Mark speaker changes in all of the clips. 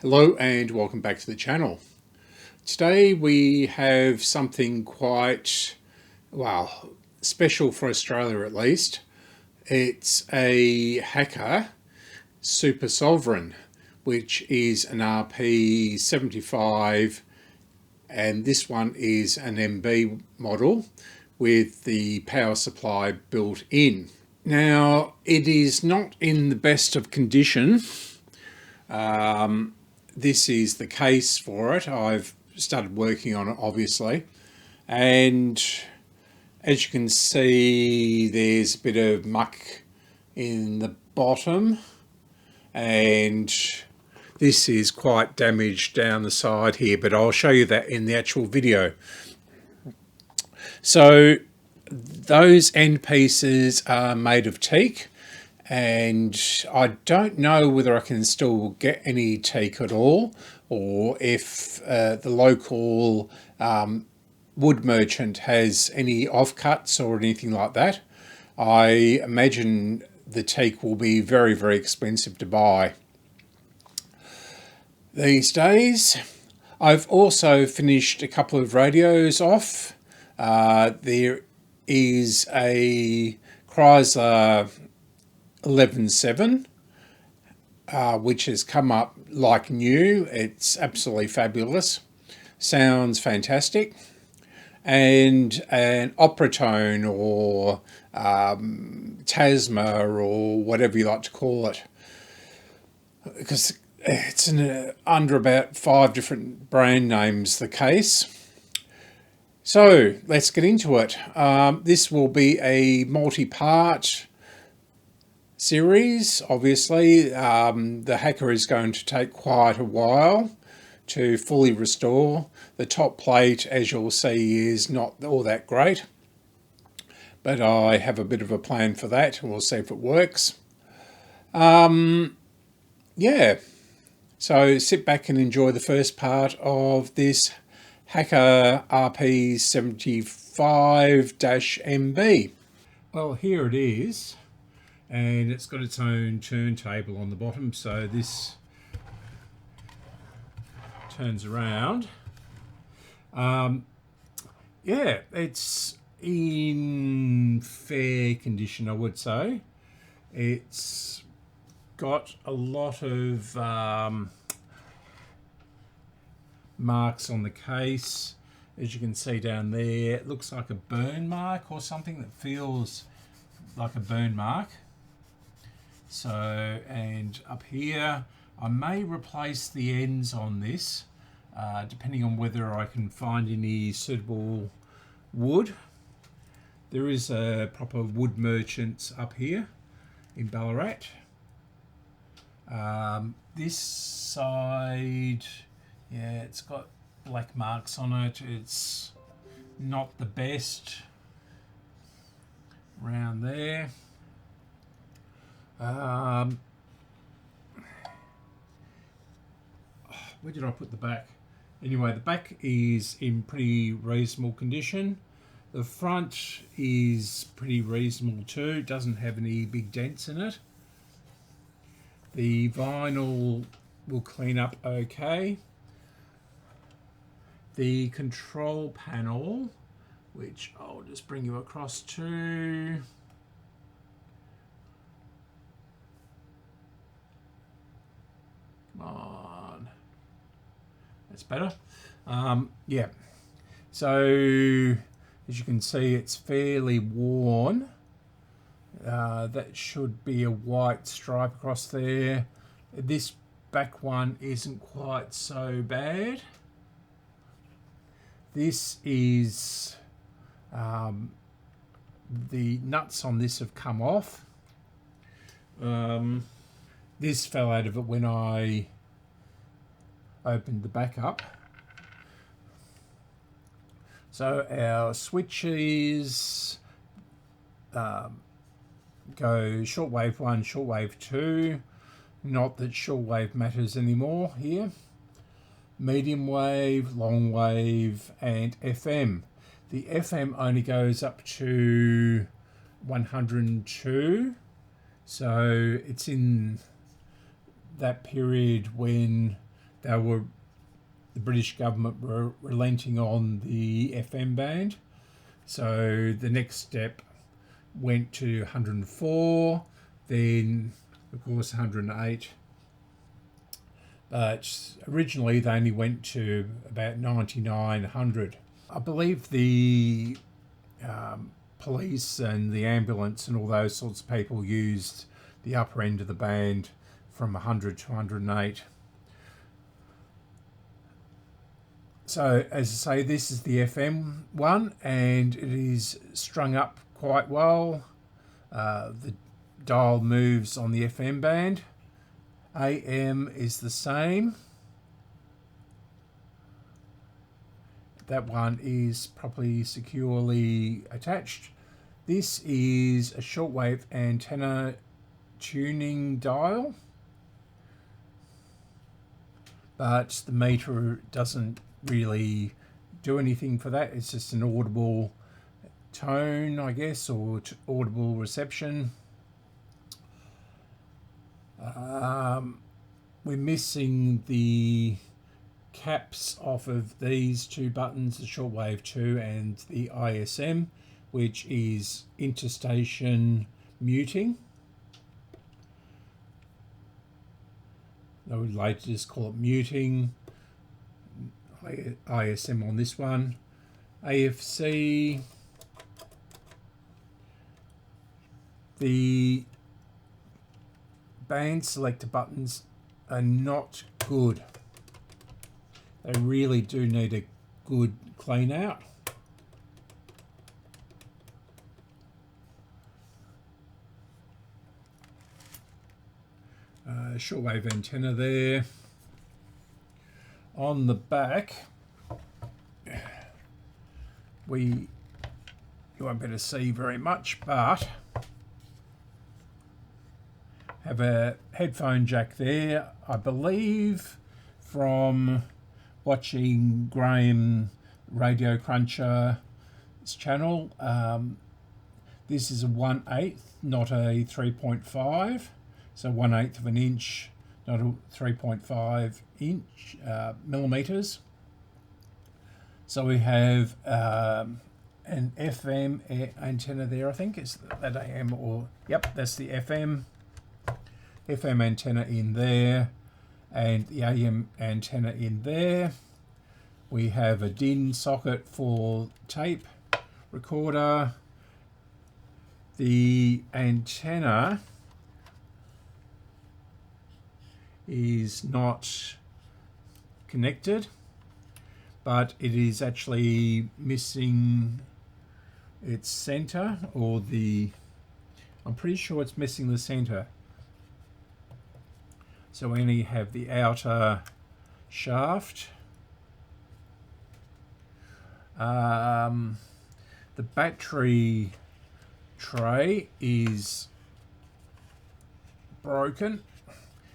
Speaker 1: Hello and welcome back to the channel. Today we have something quite, well, special for Australia at least. It's a Hacker Super Sovereign, which is an RP75, and this one is an MB model with the power supply built in. Now, it is not in the best of condition. This is the case for it. I've started working on it, obviously, and as you can see, there's a bit of muck in the bottom, and this is quite damaged down the side here, but I'll show you that in the actual video. So those end pieces are made of teak, and I don't know whether I can still get any teak at all, or if the local wood merchant has any offcuts or anything like that. I imagine the teak will be very, very expensive to buy these days. I've also finished a couple of radios off. There is a Chrysler 11.7, which has come up like new. It's absolutely fabulous, sounds fantastic, and an Opratone or Tasma or whatever you like to call it, because it's under about 5 different brand names, the case. So let's get into it. This will be a multi-part series. Obviously, the Hacker is going to take quite a while to fully restore. The top plate, as you'll see, is not all that great, but I have a bit of a plan for that. We'll see if it works. Yeah, so sit back and enjoy the first part of this Hacker RP75-MB. Well, here it is. And it's got its own turntable on the bottom, so this turns around. Yeah, it's in fair condition, I would say. It's got a lot of marks on the case. As you can see down there, it looks like a burn mark or something that feels like a burn mark. So, and up here, I may replace the ends on this, depending on whether I can find any suitable wood. There is a proper wood merchant up here in Ballarat. This side, yeah, it's got black marks on it. It's not the best. Around there. Where did I put the back? Anyway, the back is in pretty reasonable condition. The front is pretty reasonable too. It doesn't have any big dents in it. The vinyl will clean up okay. The control panel, which I'll just bring you across to. Come on, that's better. Yeah, so as you can see, it's fairly worn. That should be a white stripe across there. This back one isn't quite so bad. This is the nuts on this have come off. This fell out of it when I opened the back up. So our switches go shortwave 1, shortwave 2. Not that shortwave matters anymore here. Medium wave, long wave, and FM. The FM only goes up to 102, so it's in that period when the British government were relenting on the FM band. So the next step went to 104, then of course 108. But originally they only went to about 99, 100. I believe the police and the ambulance and all those sorts of people used the upper end of the band from 100 to 108. So as I say, this is the FM one, and it is strung up quite well. The dial moves on the FM band. AM is the same. That one is properly securely attached. This is a shortwave antenna tuning dial, but the meter doesn't really do anything for that. It's just an audible tone, I guess, or audible reception. We're missing the caps off of these two buttons, the shortwave 2 and the ISM, which is interstation muting. I would like to just call it muting. ISM on this one. AFC. The band selector buttons are not good. They really do need a good clean out. Shortwave antenna there. On the back, you won't be able to see very much, but have a headphone jack there. I believe from watching Graham Radio Cruncher's channel, this is a 1/8, not a 3.5, so 1/8 of an inch, not a 3.5 inch millimeters. So we have an FM antenna there, I think. Is that AM or... Yep, that's the FM antenna in there, and the AM antenna in there. We have a DIN socket for tape recorder. The antenna is not connected, but it is actually missing its center, or I'm pretty sure it's missing the center. So we only have the outer shaft. The battery tray is broken.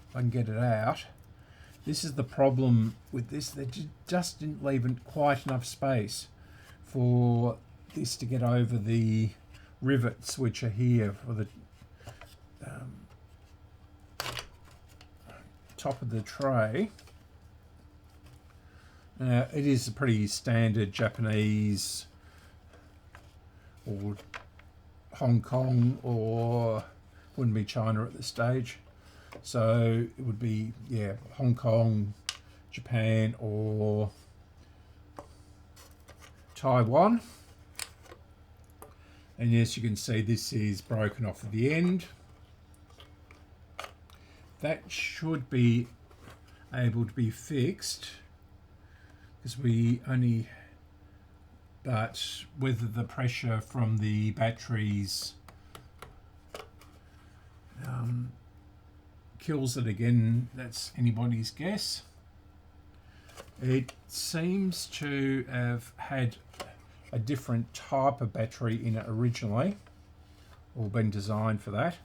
Speaker 1: If I can get it out. This is the problem with this. They just didn't leave quite enough space for this to get over the rivets which are here for the top of the tray. It is a pretty standard Japanese or Hong Kong, or wouldn't be China at this stage. So it would be, yeah, Hong Kong, Japan, or Taiwan. And yes, you can see this is broken off at the end. That should be able to be fixed, because we only, but whether the pressure from the batteries kills it again, that's anybody's guess. It seems to have had a different type of battery in it originally, or been designed for that.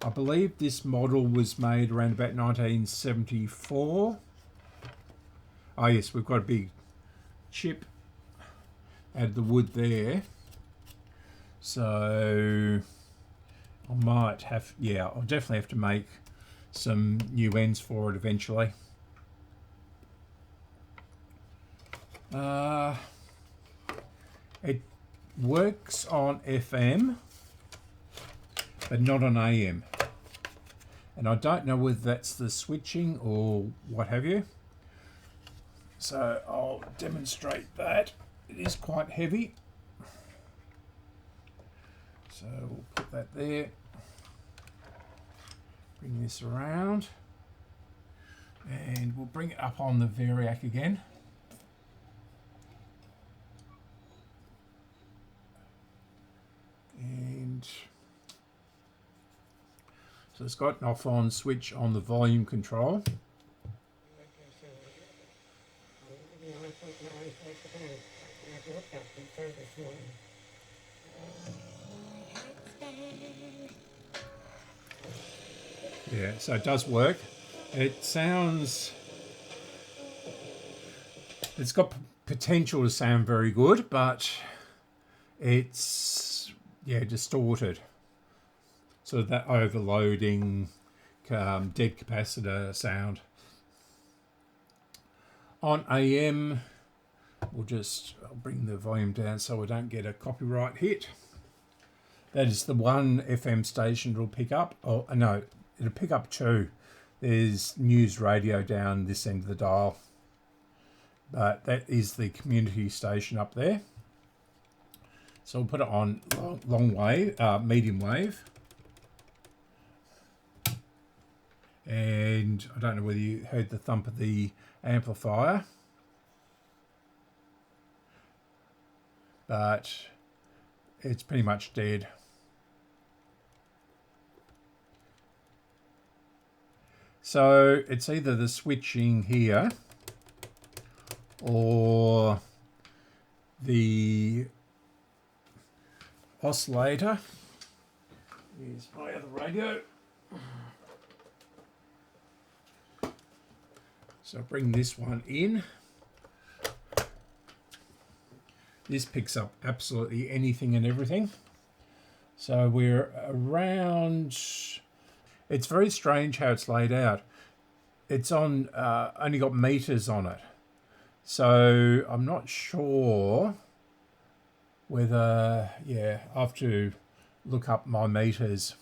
Speaker 1: I believe this model was made around about 1974. Oh yes, we've got a big chip out of the wood there. So I might have, yeah, I'll definitely have to make some new ends for it eventually. It works on FM, but not on AM. And I don't know whether that's the switching or what have you. So I'll demonstrate that. It is quite heavy. So we'll put that there. Bring this around. And we'll bring it up on the Variac again. And so it's got an off-on switch on the volume control. Yeah, so it does work. It sounds, it's got potential to sound very good, but it's, yeah, distorted. So that overloading, dead capacitor sound. On AM, I'll bring the volume down so we don't get a copyright hit. That is the one FM station it'll pick up. Oh, no, it'll pick up two. There's news radio down this end of the dial. But that is the community station up there. So we'll put it on long wave, medium wave. And I don't know whether you heard the thump of the amplifier. But it's pretty much dead. So it's either the switching here or the oscillator. Here's my other radio. So bring this one in. This picks up absolutely anything and everything. So we're around, it's very strange how it's laid out. It's on, only got meters on it. So I'm not sure whether, yeah, I have to look up my meters.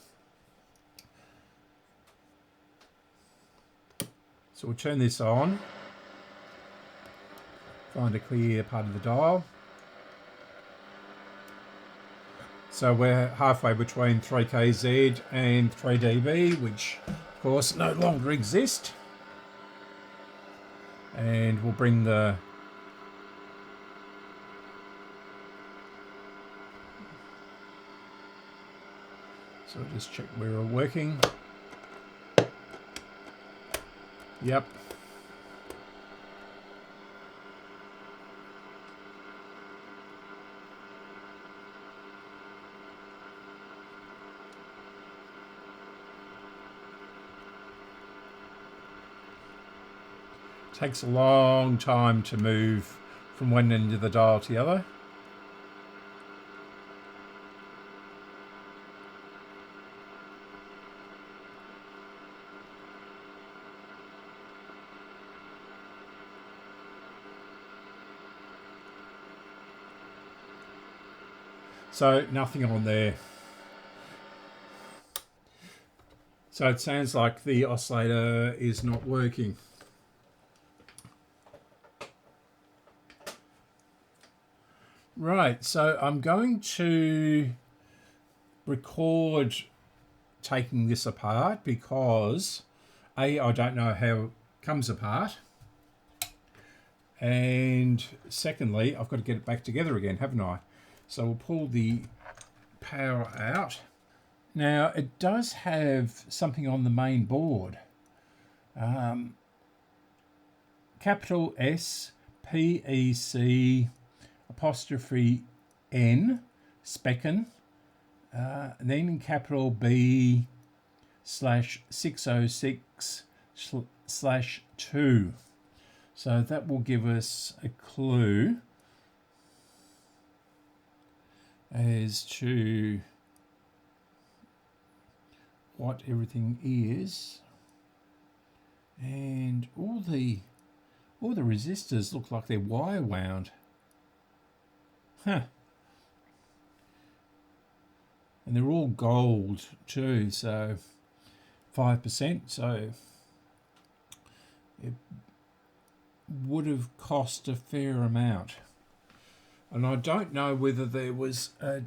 Speaker 1: So we'll turn this on. Find a clear part of the dial. So we're halfway between 3kZ and 3dB, which of course no longer exist. And we'll bring the so just check we're all working. Yep. Takes a long time to move from one end of the dial to the other. So nothing on there. So it sounds like the oscillator is not working. Right, so I'm going to record taking this apart because A, I don't know how it comes apart. And secondly, I've got to get it back together again, haven't I? So we'll pull the power out. Now it does have something on the main board. Capital S, PEC, apostrophe N, Specken, and then in capital B /606/2. So that will give us a clue as to what everything is. And all the All the resistors look like they're wire wound. Huh. And they're all gold too, so 5%, so it would have cost a fair amount. And I don't know whether there was a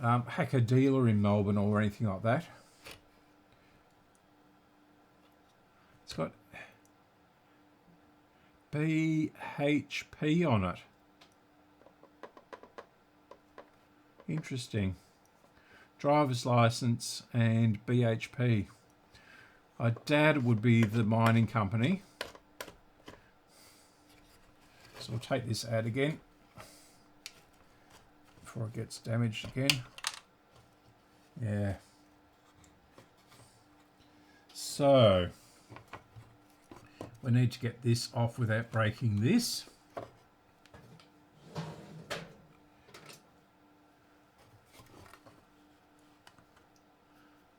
Speaker 1: hacker dealer in Melbourne or anything like that. It's got BHP on it. Interesting. Driver's license and BHP. I doubt it would be the mining company. So I'll take this out again before it gets damaged again. Yeah. So we need to get this off without breaking this.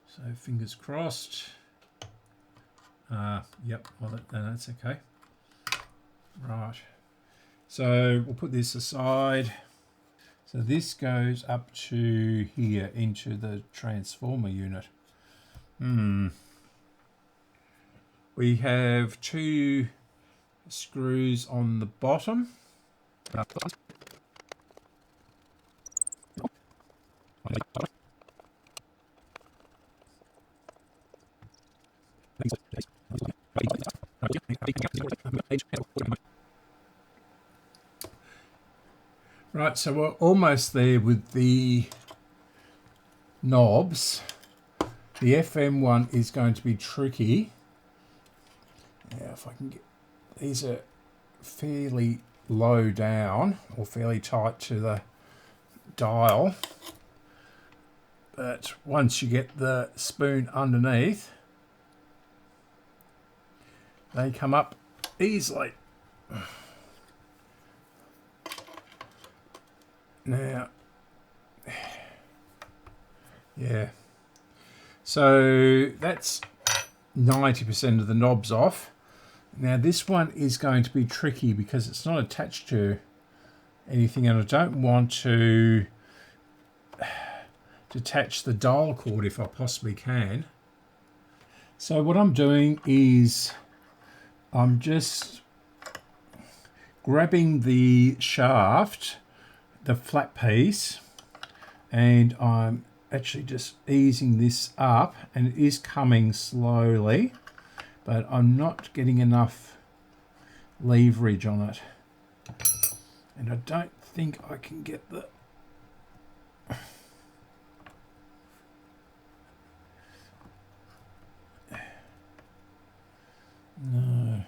Speaker 1: So fingers crossed. Yep, well, that's okay. Right. So we'll put this aside. So this goes up to here into the transformer unit. We have 2 screws on the bottom. Right, so we're almost there with the knobs. The FM one is going to be tricky. Yeah, if I can get, these are fairly low down or fairly tight to the dial. But once you get the spoon underneath, they come up easily. Now, yeah. So that's 90% of the knobs off. Now this one is going to be tricky because it's not attached to anything, and I don't want to detach the dial cord if I possibly can. So what I'm doing is I'm just grabbing the shaft, the flat piece, and I'm actually just easing this up, and it is coming slowly, but I'm not getting enough leverage on it, and I don't think I can get the no.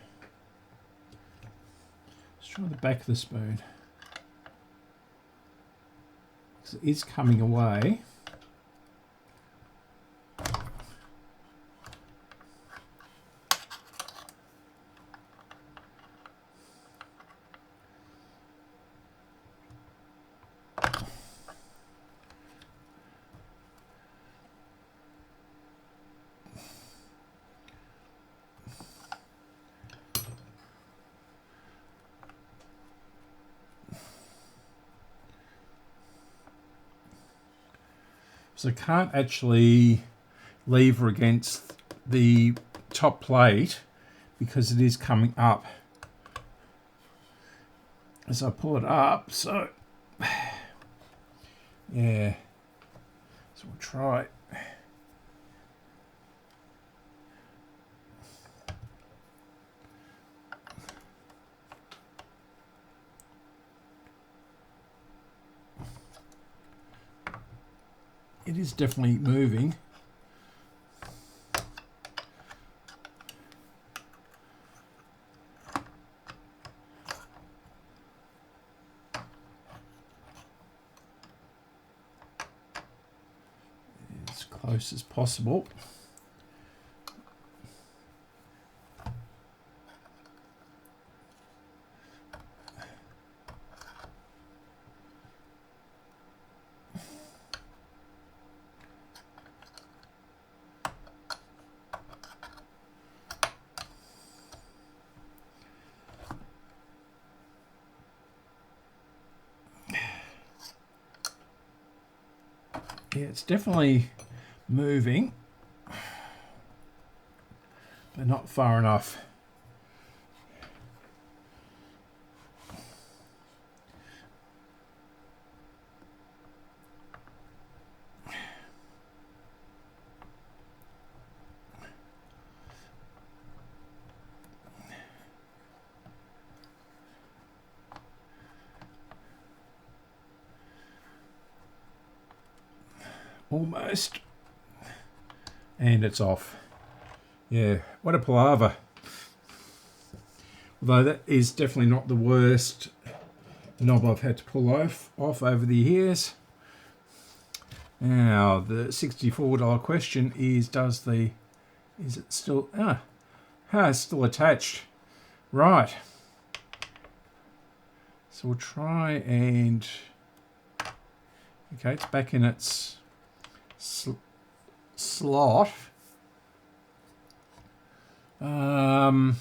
Speaker 1: Let's try the back of the spoon. It is coming away. So I can't actually lever against the top plate because it is coming up as I pull it up. So yeah, so we'll try. It is definitely moving. As close as possible. Yeah, it's definitely moving, but not far enough. Almost. And it's off. Yeah, what a palaver. Although that is definitely not the worst knob I've had to pull off over the years. Now, the $64 question is, is it still, it's still attached. Right. So we'll try and, okay, it's back in its slot. Now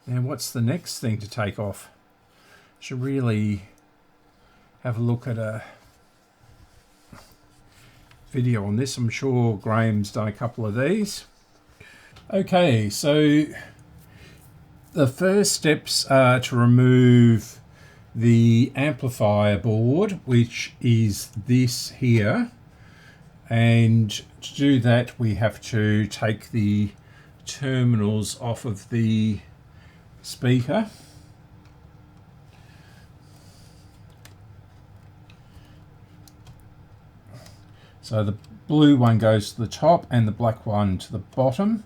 Speaker 1: what's the next thing to take off? Should really have a look at a video on this. I'm sure Graham's done a couple of these. Okay, so the first steps are to remove the amplifier board, which is this here, and to do that we have to take the terminals off of the speaker. So the blue one goes to the top and the black one to the bottom.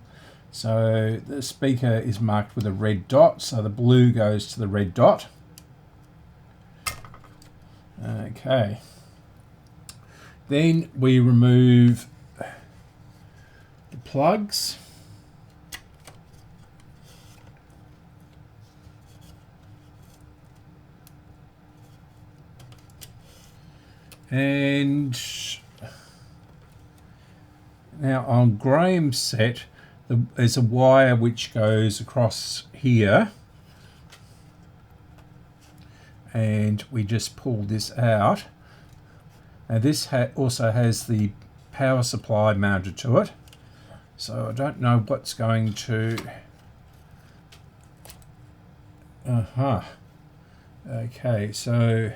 Speaker 1: So the speaker is marked with a red dot, so the blue goes to the red dot. Okay. Then we remove the plugs. And now on Graham's set, there's a wire which goes across here, and we just pull this out. Now this also has the power supply mounted to it, so I don't know what's going to... Okay, so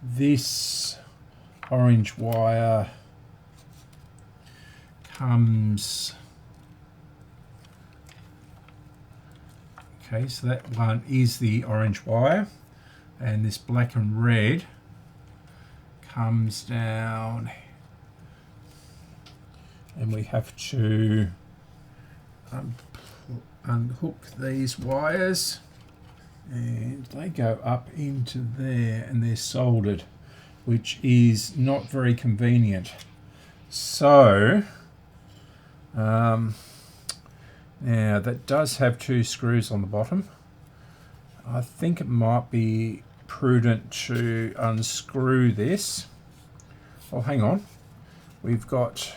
Speaker 1: this orange wire comes... Okay, so that one is the orange wire, and this black and red comes down, and we have to unhook these wires, and they go up into there, and they're soldered, which is not very convenient. So now that does have two screws on the bottom. I think it might be prudent to unscrew this. Oh, hang on. We've got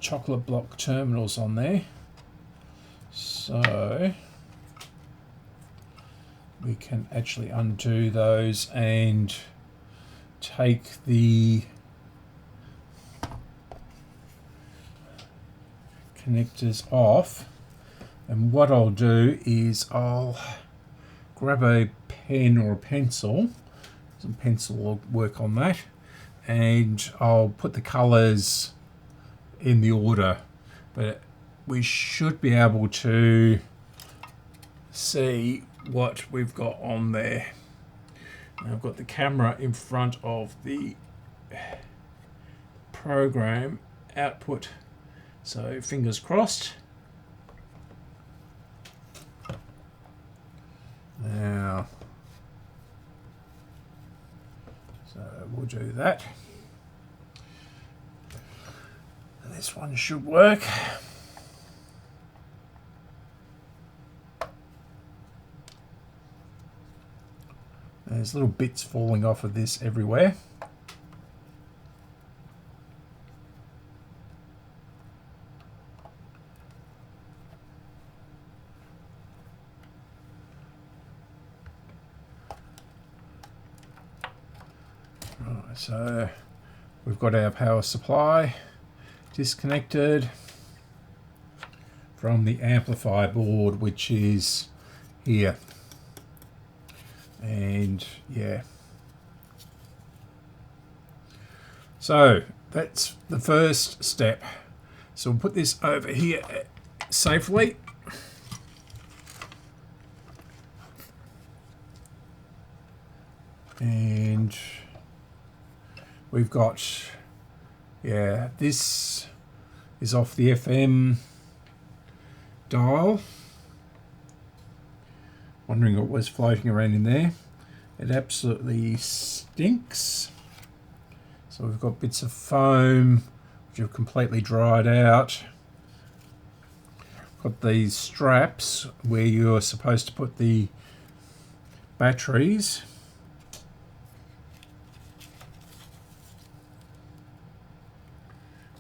Speaker 1: chocolate block terminals on there. So we can actually undo those and take the connectors off. And what I'll do is I'll grab a pen or a pencil. Some pencil will work on that, and I'll put the colours in the order, but we should be able to see what we've got on there. Now I've got the camera in front of the program output, so fingers crossed. Now, so we'll do that. This one should work. There's little bits falling off of this everywhere. So we've got our power supply disconnected from the amplifier board, which is here. And yeah, so that's the first step. So we'll put this over here safely. And we've got, yeah, this is off the FM dial. Wondering what was floating around in there. It absolutely stinks. So we've got bits of foam which have completely dried out. Got these straps where you're supposed to put the batteries.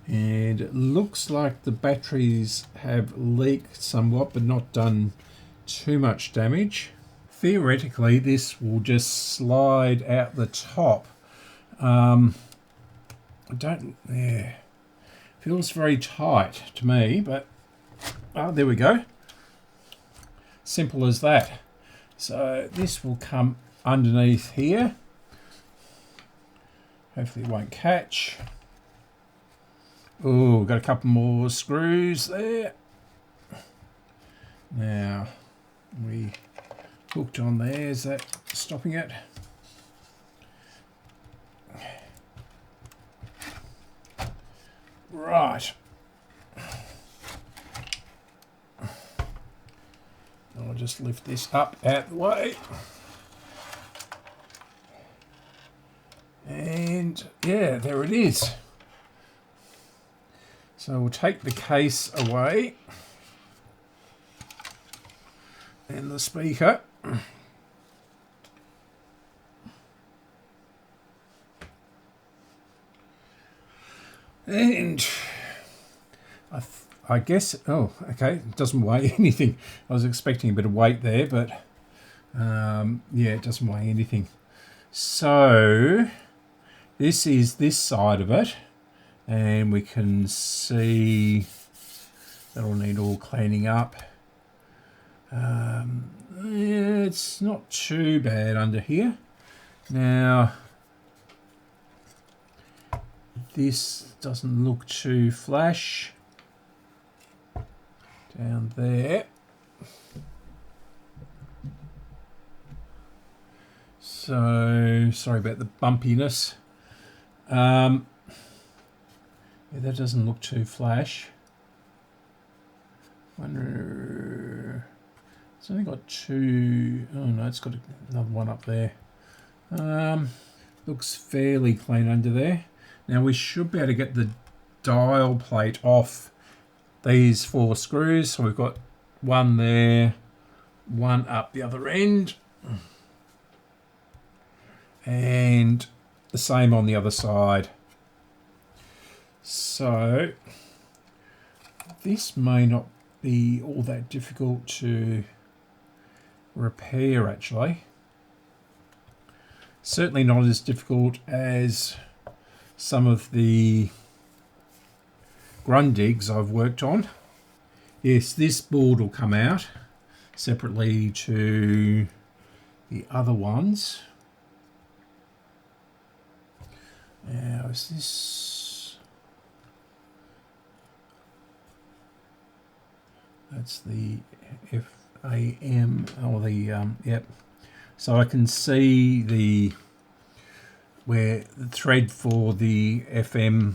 Speaker 1: And it looks like the batteries have leaked somewhat, but not done too much damage. Theoretically, this will just slide out the top. I don't, yeah, feels very tight to me, but oh, there we go. Simple as that. So this will come underneath here. Hopefully it won't catch. Oh, got a couple more screws there. Now, we hooked on there. Is that stopping it? Right. I'll just lift this up out the way. And yeah, there it is. So we'll take the case away and the speaker. And I guess, oh, okay, it doesn't weigh anything. I was expecting a bit of weight there, but yeah, it doesn't weigh anything. So this is this side of it. And we can see that'll need all cleaning up. Yeah, it's not too bad under here. Now, this doesn't look too flash. Down there. So, sorry about the bumpiness. Yeah, that doesn't look too flash. Wonder, it's only got two. Oh no, it's got another one up there. Looks fairly clean under there. Now we should be able to get the dial plate off these 4 screws. So we've got one there, one up the other end, and the same on the other side. So this may not be all that difficult to repair actually. Certainly not as difficult as some of the Grundigs I've worked on. Yes, this board will come out separately to the other ones. Now is this... That's the FAM, or the, yep. So I can see the, where the thread for the FM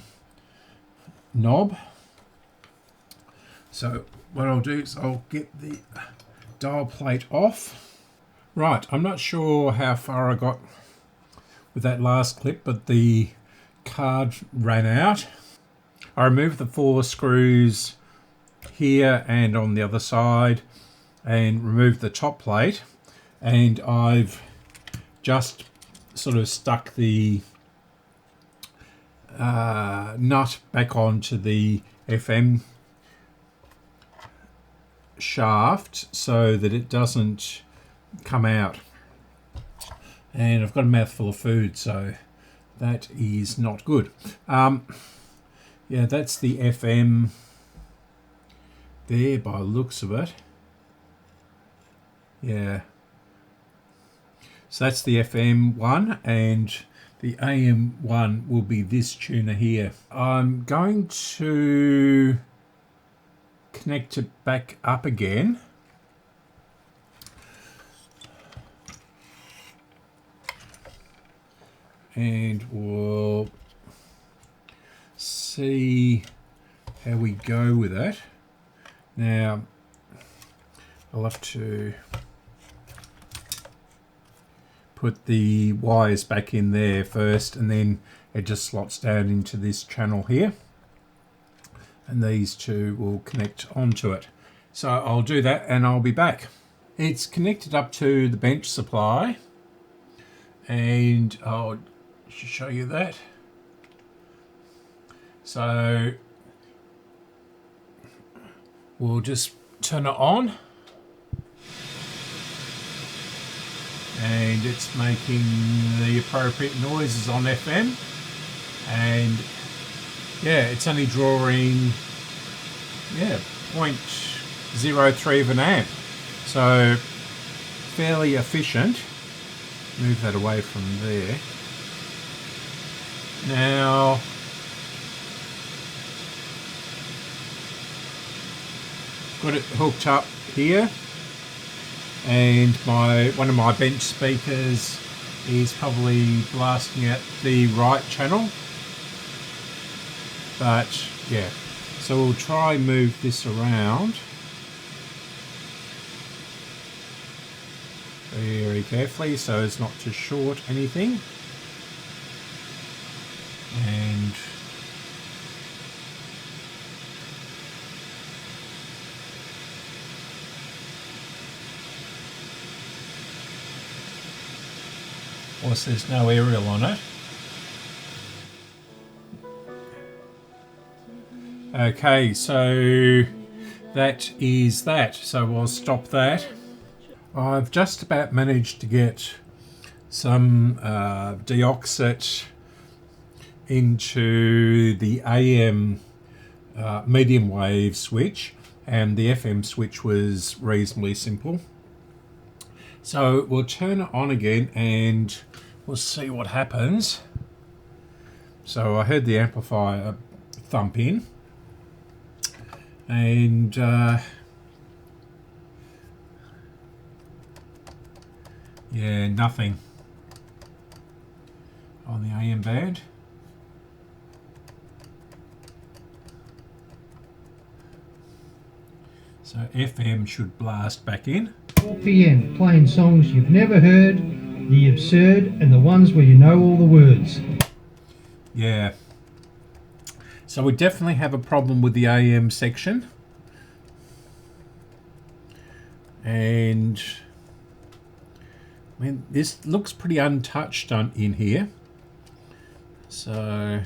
Speaker 1: knob. So what I'll do is I'll get the dial plate off. Right, I'm not sure how far I got with that last clip, but the card ran out. I removed the 4 screws here and on the other side and removed the top plate, and I've just sort of stuck the nut back onto the FM shaft so that it doesn't come out. And I've got a mouthful of food, so that is not good. Yeah, that's the FM there by the looks of it. Yeah. So that's the FM one, and the AM one will be this tuner here. I'm going to connect it back up again. And we'll see how we go with that. Now, I'll have to put the wires back in there first, and then it just slots down into this channel here. And these two will connect onto it. So I'll do that and I'll be back. It's connected up to the bench supply, and I'll show you that. So we'll just turn it on, and it's making the appropriate noises on FM, and yeah, it's only drawing 0.03 of an amp, so fairly efficient. Move that away from there. Now, got it hooked up here, and one of my bench speakers is probably blasting at the right channel, but yeah, so we'll try and move this around very carefully so as not to short anything. And of course there's no aerial on it. Okay, so that is that. So we'll stop that. I've just about managed to get some deoxit into the AM medium wave switch, and the FM switch was reasonably simple. So we'll turn it on again and we'll see what happens. So I heard the amplifier thump in, and yeah, nothing on the AM band. So FM should blast back in.
Speaker 2: 4 PM, playing songs you've never heard, the absurd, and the ones where you know all the words.
Speaker 1: Yeah. So we definitely have a problem with the AM section. And I mean, this looks pretty untouched in here. So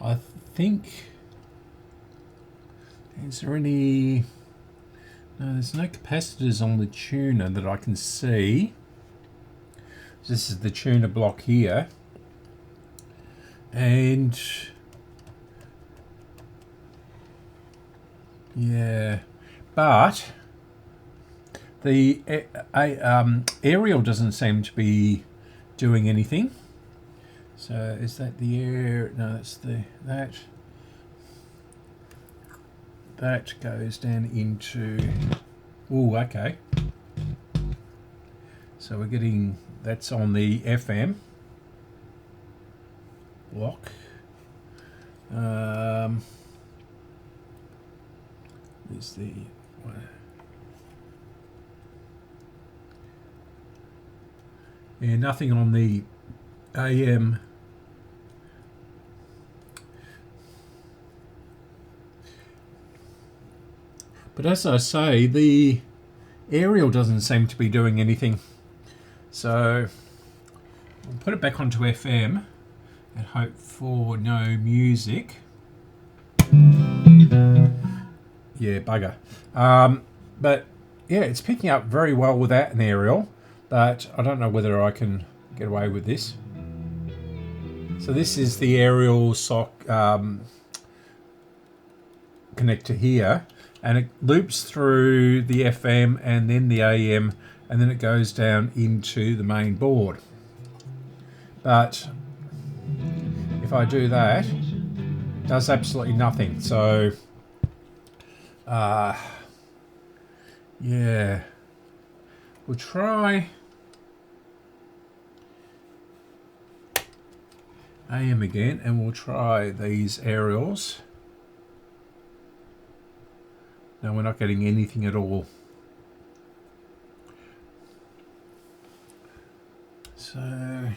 Speaker 1: I think, is there any, no, there's no capacitors on the tuner that I can see. This is the tuner block here, and yeah, but the aerial doesn't seem to be doing anything. So is that the air? No, that's that goes down into, oh, okay. So we're getting, that's on the FM block. Is the yeah, nothing on the AM. But as I say, the aerial doesn't seem to be doing anything. So we'll put it back onto FM and hope for no music. Yeah, bugger. But yeah, it's picking up very well without an aerial, but I don't know whether I can get away with this. So this is the aerial SOC connector here, and it loops through the FM and then the AM, and then it goes down into the main board. But if I do that, it does absolutely nothing. So yeah, we'll try AM again, and we'll try these aerials. No, we're not getting anything at all. So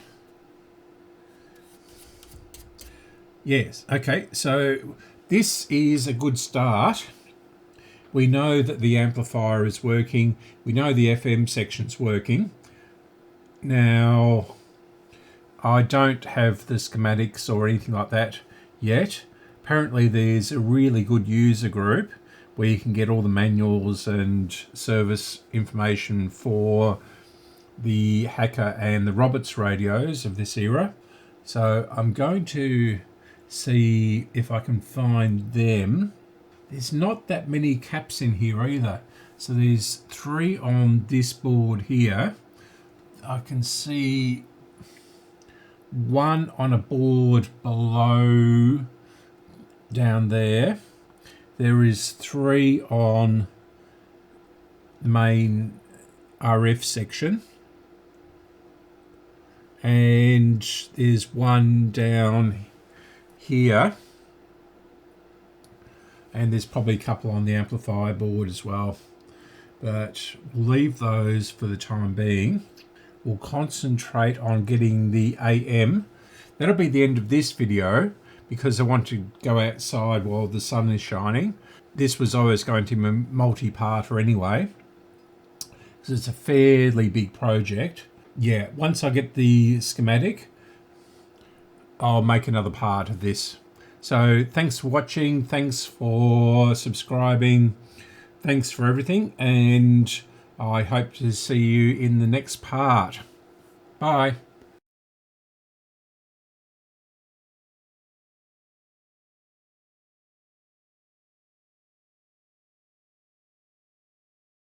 Speaker 1: yes, okay, so this is a good start. We know that the amplifier is working. We know the FM section's working. Now, I don't have the schematics or anything like that yet. Apparently there's a really good user group where you can get all the manuals and service information for the Hacker and the Roberts radios of this era. So I'm going to see if I can find them. There's not that many caps in here either. So there's 3 on this board here. I can see 1 on a board below down there. There is 3 on the main RF section. And there's 1 down here. And there's probably a couple on the amplifier board as well. But we'll leave those for the time being. We'll concentrate on getting the AM. That'll be the end of this video, because I want to go outside while the sun is shining. This was always going to be a multi-parter anyway, because it's a fairly big project. Yeah, once I get the schematic, I'll make another part of this. So thanks for watching, thanks for subscribing, thanks for everything, and I hope to see you in the next part. Bye.